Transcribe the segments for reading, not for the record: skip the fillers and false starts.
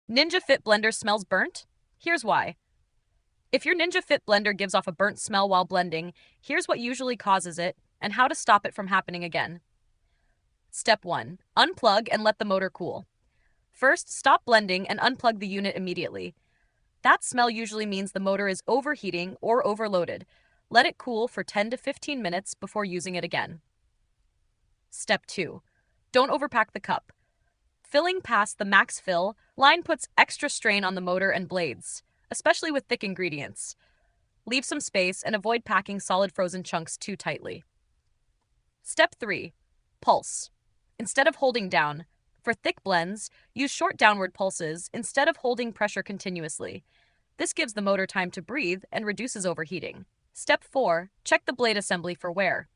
Ninja Fit blender smells burnt? Here's why. If your Ninja Fit blender gives off a burnt smell while blending, here's what usually causes it and how to stop it from happening again. Step 1. Unplug and let the motor cool. First, stop blending and unplug the unit immediately. That smell usually means the motor is overheating or overloaded. Let it cool for 10 to 15 minutes before using it again. Step 2. Don't overpack the cup. Filling past the max fill line puts extra strain on the motor and blades, especially with thick ingredients. Leave some space and avoid packing solid frozen chunks too tightly. Step 3. Pulse. Instead of holding down, for thick blends, use short downward pulses instead of holding pressure continuously. This gives the motor time to breathe and reduces overheating. Step 4. Check the blade assembly for wear.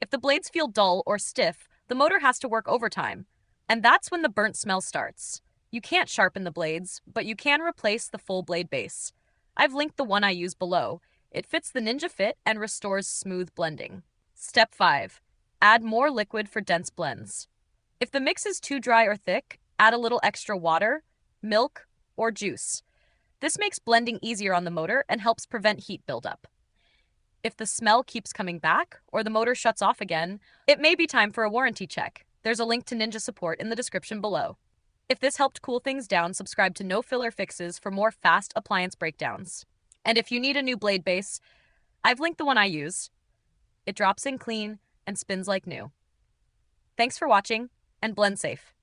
If the blades feel dull or stiff, the motor has to work overtime, and that's when the burnt smell starts. You can't sharpen the blades, but you can replace the full blade base. I've linked the one I use below. It fits the Ninja Fit and restores smooth blending. Step 5. Add more liquid for dense blends. If the mix is too dry or thick, add a little extra water, milk, or juice. This makes blending easier on the motor and helps prevent heat buildup. If the smell keeps coming back or the motor shuts off again, it may be time for a warranty check. There's a link to Ninja support in the description below. If this helped cool things down, subscribe to No Filler Fixes for more fast appliance breakdowns. And if you need a new blade base, I've linked the one I use. It drops in clean and spins like new. Thanks for watching, and blend safe.